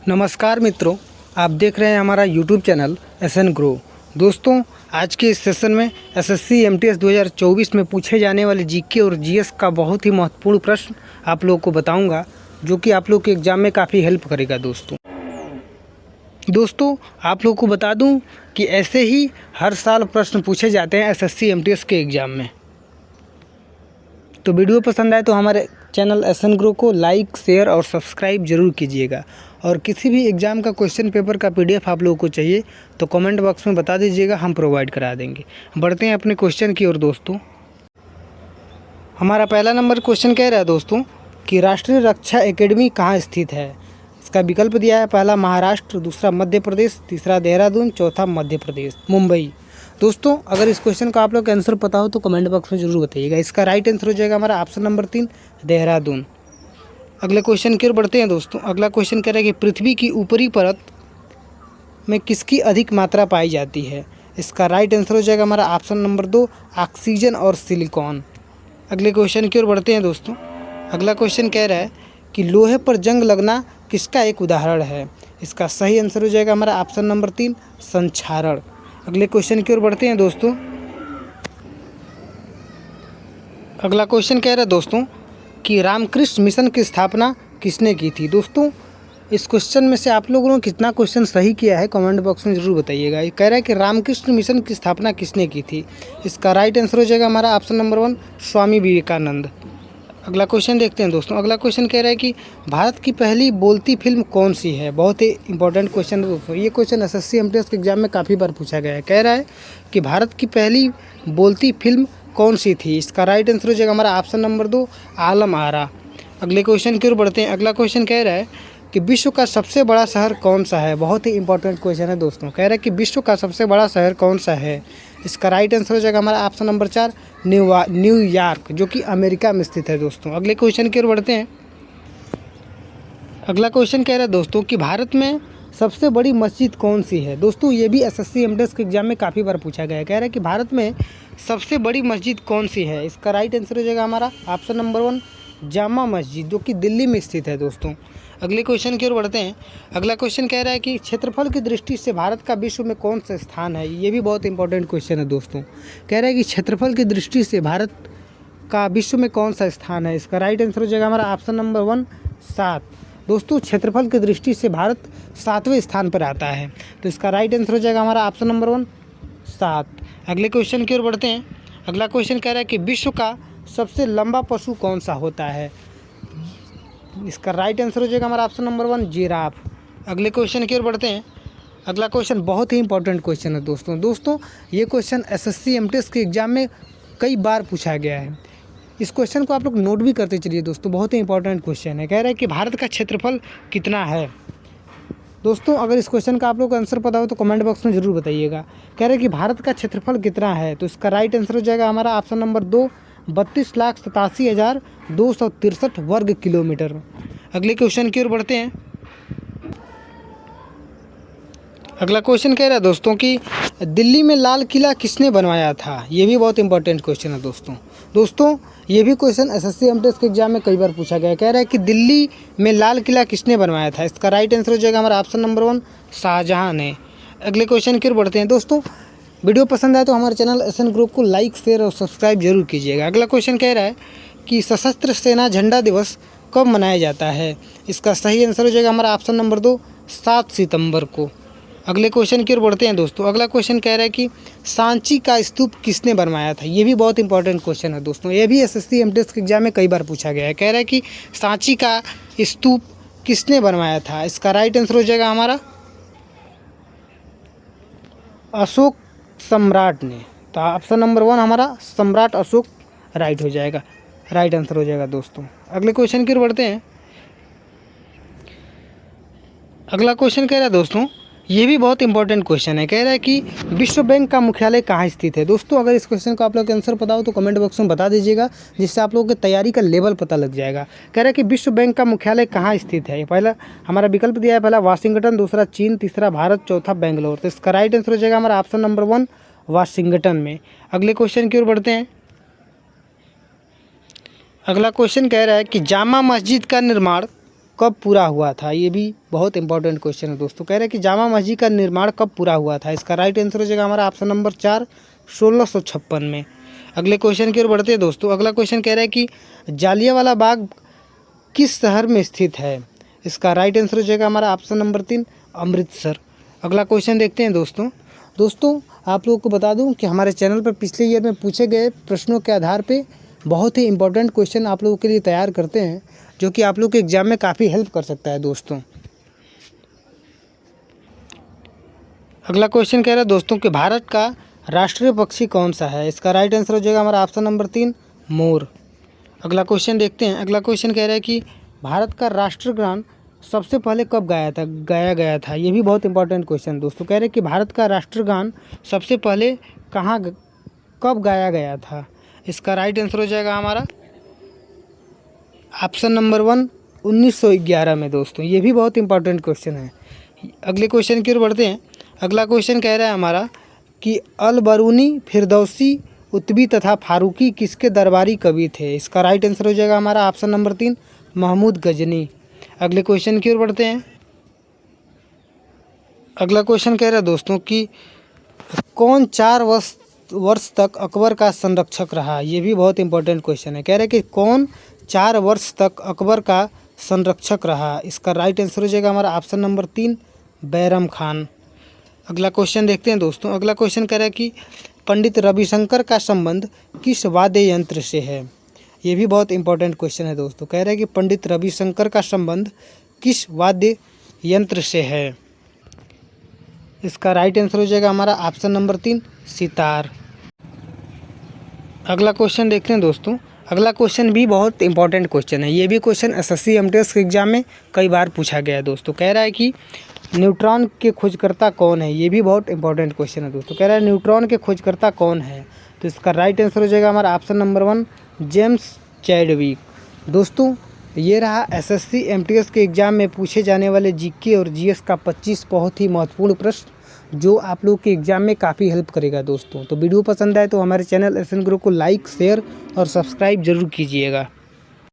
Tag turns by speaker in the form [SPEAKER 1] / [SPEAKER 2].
[SPEAKER 1] नमस्कार मित्रों, आप देख रहे हैं हमारा यूट्यूब चैनल एसएन ग्रो। दोस्तों, आज के इस सेशन में एसएससी एमटीएस 2024 में पूछे जाने वाले जीके और जीएस का बहुत ही महत्वपूर्ण प्रश्न आप लोगों को बताऊंगा, जो कि आप लोग के एग्ज़ाम में काफ़ी हेल्प करेगा। दोस्तों, आप लोगों को बता दूं कि ऐसे ही हर साल प्रश्न पूछे जाते हैं एसएससी एमटीएस के एग्ज़ाम में। तो वीडियो पसंद आए तो हमारे चैनल एसएन ग्रो को लाइक, शेयर और सब्सक्राइब जरूर कीजिएगा। और किसी भी एग्ज़ाम का क्वेश्चन पेपर का पीडीएफ आप लोगों को चाहिए तो कमेंट बॉक्स में बता दीजिएगा, हम प्रोवाइड करा देंगे। बढ़ते हैं अपने क्वेश्चन की ओर। दोस्तों, हमारा पहला नंबर क्वेश्चन कह रहा है दोस्तों कि राष्ट्रीय रक्षा एकेडमी कहाँ स्थित है। इसका विकल्प दिया है, पहला महाराष्ट्र, दूसरा मध्य प्रदेश, तीसरा देहरादून, चौथा मध्य प्रदेश मुंबई। दोस्तों, अगर इस क्वेश्चन का आप लोग का आंसर पता हो तो कमेंट बॉक्स में जरूर बताइएगा। इसका राइट आंसर हो जाएगा हमारा ऑप्शन नंबर 3, देहरादून। अगले क्वेश्चन की ओर बढ़ते हैं दोस्तों। अगला क्वेश्चन कह रहा है कि पृथ्वी की ऊपरी परत में किसकी अधिक मात्रा पाई जाती है। इसका राइट आंसर हो जाएगा हमारा ऑप्शन नंबर 2, ऑक्सीजन और सिलिकॉन। अगले क्वेश्चन की ओर बढ़ते हैं दोस्तों। अगला क्वेश्चन कह रहा है कि लोहे पर जंग लगना किसका एक उदाहरण है। इसका सही आंसर हो जाएगा हमारा ऑप्शन नंबर 3, संक्षारण। अगले क्वेश्चन की ओर बढ़ते हैं दोस्तों। अगला क्वेश्चन कह रहा है दोस्तों कि रामकृष्ण मिशन की स्थापना किसने की थी। दोस्तों, इस क्वेश्चन में से आप लोगों ने कितना क्वेश्चन सही किया है कमेंट बॉक्स में ज़रूर बताइएगा। ये कह रहा है कि रामकृष्ण मिशन की स्थापना किसने की थी। इसका राइट आंसर हो जाएगा हमारा ऑप्शन नंबर 1, स्वामी विवेकानंद। अगला क्वेश्चन देखते हैं दोस्तों। अगला क्वेश्चन कह रहा है कि भारत की पहली बोलती फिल्म कौन सी है। बहुत ही इंपॉर्टेंट क्वेश्चन है दोस्तों। ये क्वेश्चन एसएससी एमटीएस के एग्जाम में काफ़ी बार पूछा गया है। कह रहा है कि भारत की पहली बोलती फिल्म कौन सी थी। इसका राइट आंसर हो जाएगा हमारा ऑप्शन नंबर 2, आलम आरा। अगले क्वेश्चन की ओर बढ़ते हैं। अगला क्वेश्चन कह रहा है कि विश्व का सबसे बड़ा शहर कौन सा है। बहुत ही इंपॉर्टेंट क्वेश्चन है दोस्तों। कह रहा है कि विश्व का सबसे बड़ा शहर कौन सा है। इसका राइट आंसर हो जाएगा हमारा ऑप्शन नंबर 4, न्यूयॉर्क, जो कि अमेरिका में स्थित है दोस्तों। अगले क्वेश्चन की ओर बढ़ते हैं। अगला क्वेश्चन कह रहा है दोस्तों कि भारत में सबसे बड़ी मस्जिद कौन सी है। दोस्तों, ये भी एसएससी एमटीएस के एग्जाम में काफ़ी बार पूछा गया है। कह रहा है कि भारत में सबसे बड़ी मस्जिद कौन सी है। इसका राइट आंसर हो जाएगा हमारा ऑप्शन नंबर 1, जामा मस्जिद, जो कि दिल्ली में स्थित है दोस्तों। अगले क्वेश्चन की ओर बढ़ते हैं। अगला क्वेश्चन कह रहा है कि क्षेत्रफल की दृष्टि से भारत का विश्व में कौन सा स्थान है। ये भी बहुत इंपॉर्टेंट क्वेश्चन है दोस्तों। कह रहा है कि क्षेत्रफल की दृष्टि से भारत का विश्व में कौन सा स्थान है। इसका राइट आंसर हो जाएगा हमारा ऑप्शन नंबर 1, 7। दोस्तों, क्षेत्रफल की दृष्टि से भारत 7वें स्थान पर आता है, तो इसका राइट आंसर हो जाएगा हमारा ऑप्शन नंबर 1, 7। अगले क्वेश्चन की ओर बढ़ते हैं। अगला क्वेश्चन कह रहा है कि विश्व का सबसे लंबा पशु कौन सा होता है। इसका राइट आंसर हो जाएगा हमारा ऑप्शन नंबर 1, जिराफ। अगले क्वेश्चन की ओर बढ़ते हैं। अगला क्वेश्चन बहुत ही इंपॉर्टेंट क्वेश्चन है दोस्तों। ये क्वेश्चन एसएससी एमटीएस के एग्जाम में कई बार पूछा गया है। इस क्वेश्चन को आप लोग नोट भी करते चलिए दोस्तों, बहुत ही इंपॉर्टेंट क्वेश्चन है। कह रहा है कि भारत का क्षेत्रफल कितना है। दोस्तों, अगर इस क्वेश्चन का आप लोग को आंसर पता हो तो कमेंट बॉक्स में ज़रूर बताइएगा। कह रहे हैं कि भारत का क्षेत्रफल कितना है, तो इसका राइट आंसर हो जाएगा हमारा ऑप्शन नंबर 2, 32,87,263 वर्ग किलोमीटर। अगले क्वेश्चन की ओर बढ़ते हैं। अगला क्वेश्चन कह रहा है दोस्तों कि दिल्ली में लाल किला किसने बनवाया था। ये भी बहुत इंपॉर्टेंट क्वेश्चन है दोस्तों। ये भी क्वेश्चन एसएससी एमटीएस के एग्जाम में कई बार पूछा गया है। कह रहा है कि दिल्ली में लाल किला किसने बनवाया था। इसका राइट आंसर हो जाएगा हमारा ऑप्शन नंबर 1, शाहजहाँ ने। अगले क्वेश्चन की ओर बढ़ते हैं दोस्तों। वीडियो पसंद आए तो हमारे चैनल एसएन ग्रुप को लाइक, शेयर और सब्सक्राइब जरूर कीजिएगा। अगला क्वेश्चन कह रहा है कि सशस्त्र सेना झंडा दिवस कब मनाया जाता है। इसका सही आंसर हो जाएगा हमारा ऑप्शन नंबर 2, 7 सितंबर को। अगले क्वेश्चन की ओर बढ़ते हैं दोस्तों। अगला क्वेश्चन कह रहा है कि सांची का स्तूप किसने बनवाया था। ये भी बहुत इंपॉर्टेंट क्वेश्चन है दोस्तों। ये भी एसएससी एमटीएस के एग्जाम में कई बार पूछा गया है। कह रहा है कि सांची का स्तूप किसने बनवाया था। इसका राइट आंसर हो जाएगा हमारा अशोक सम्राट ने। तो ऑप्शन नंबर 1 हमारा सम्राट अशोक राइट आंसर हो जाएगा दोस्तों। अगले क्वेश्चन की ओर बढ़ते हैं। अगला क्वेश्चन कह रहा है दोस्तों, ये भी बहुत इंपॉर्टेंट क्वेश्चन है। कह रहा है कि विश्व बैंक का मुख्यालय कहाँ स्थित है। दोस्तों, अगर इस क्वेश्चन को आप लोग के आंसर पता हो तो कमेंट बॉक्स में बता दीजिएगा, जिससे आप लोगों की तैयारी का लेवल पता लग जाएगा। कह रहा है कि विश्व बैंक का मुख्यालय कहाँ स्थित है। पहला हमारा विकल्प दिया है, पहला वाशिंगटन, दूसरा चीन, तीसरा भारत, चौथा बेंगलोर। तो इसका राइट आंसर हो जाएगा हमारा ऑप्शन नंबर 1, वाशिंगटन में। अगले क्वेश्चन की ओर बढ़ते हैं। अगला क्वेश्चन कह रहा है कि जामा मस्जिद का निर्माण कब पूरा हुआ था? ये भी बहुत इंपॉर्टेंट क्वेश्चन है दोस्तों। कह रहे हैं कि जामा मस्जिद का निर्माण कब पूरा हुआ था? इसका राइट आंसर हो जाएगा हमारा ऑप्शन नंबर 4, 1656 में। अगले क्वेश्चन की ओर बढ़ते हैं दोस्तों। अगला क्वेश्चन कह रहा है कि जालियांवाला बाग किस शहर में स्थित है? इसका राइट आंसर हो जाएगा हमारा ऑप्शन नंबर 3, अमृतसर। अगला क्वेश्चन देखते हैं दोस्तों आप लोगों को बता दूं कि हमारे चैनल पर पिछले ईयर में पूछे गए प्रश्नों के आधार पे बहुत ही इंपॉर्टेंट क्वेश्चन आप लोगों के लिए तैयार करते हैं, जो कि आप लोग के एग्जाम में काफ़ी हेल्प कर सकता है दोस्तों। अगला क्वेश्चन कह रहा है दोस्तों कि भारत का राष्ट्रीय पक्षी कौन सा है? इसका राइट आंसर हो जाएगा हमारा ऑप्शन नंबर 3, मोर। अगला क्वेश्चन देखते हैं। अगला क्वेश्चन कह रहा है कि भारत का राष्ट्रगान सबसे पहले कब गाया गया था? ये भी बहुत इंपॉर्टेंट क्वेश्चन दोस्तों। कह रहे हैं कि भारत का राष्ट्रगान सबसे पहले कब गाया गया था? इसका राइट आंसर हो जाएगा हमारा ऑप्शन नंबर 1, 1911 में दोस्तों। ये भी बहुत इंपॉर्टेंट क्वेश्चन है। अगले क्वेश्चन की ओर बढ़ते हैं। अगला क्वेश्चन कह रहा है हमारा कि अल-बरूनी, फिरदौसी, उत्बी तथा फारूकी किसके दरबारी कवि थे? इसका राइट आंसर हो जाएगा हमारा ऑप्शन नंबर 3, महमूद गजनी। अगले क्वेश्चन की ओर बढ़ते हैं। अगला क्वेश्चन कह रहा है दोस्तों कि कौन 4 वर्ष तक अकबर का संरक्षक रहा? ये भी बहुत इंपॉर्टेंट क्वेश्चन है। कह रहे हैं कि कौन 4 वर्ष तक अकबर का संरक्षक रहा? इसका राइट आंसर हो जाएगा हमारा ऑप्शन नंबर 3, बैरम खान। अगला क्वेश्चन देखते हैं दोस्तों। अगला क्वेश्चन कह रहा है कि पंडित रविशंकर का संबंध किस वाद्य यंत्र से है? ये भी बहुत इंपॉर्टेंट क्वेश्चन है दोस्तों। कह रहा है कि पंडित रविशंकर का संबंध किस वाद्य यंत्र से है? इसका राइट आंसर हो जाएगा हमारा ऑप्शन नंबर 3, सितार। अगला क्वेश्चन देखते हैं दोस्तों। अगला क्वेश्चन भी बहुत इंपॉर्टेंट क्वेश्चन है। ये भी क्वेश्चन एसएससी एमटीएस के एग्जाम में कई बार पूछा गया है दोस्तों। कह रहा है कि न्यूट्रॉन के खोजकर्ता कौन है? ये भी बहुत इंपॉर्टेंट क्वेश्चन है दोस्तों। कह रहा है न्यूट्रॉन के खोजकर्ता कौन है? तो इसका राइट आंसर हो जाएगा हमारा ऑप्शन नंबर 1, जेम्स चैडविक। दोस्तों ये रहा एसएससी एमटीएस के एग्ज़ाम में पूछे जाने वाले जीके और जीएस का 25 बहुत ही महत्वपूर्ण प्रश्न, जो आप लोग के एग्ज़ाम में काफ़ी हेल्प करेगा दोस्तों। तो वीडियो पसंद आए तो हमारे चैनल एसएन गुरु को लाइक, शेयर और सब्सक्राइब जरूर कीजिएगा।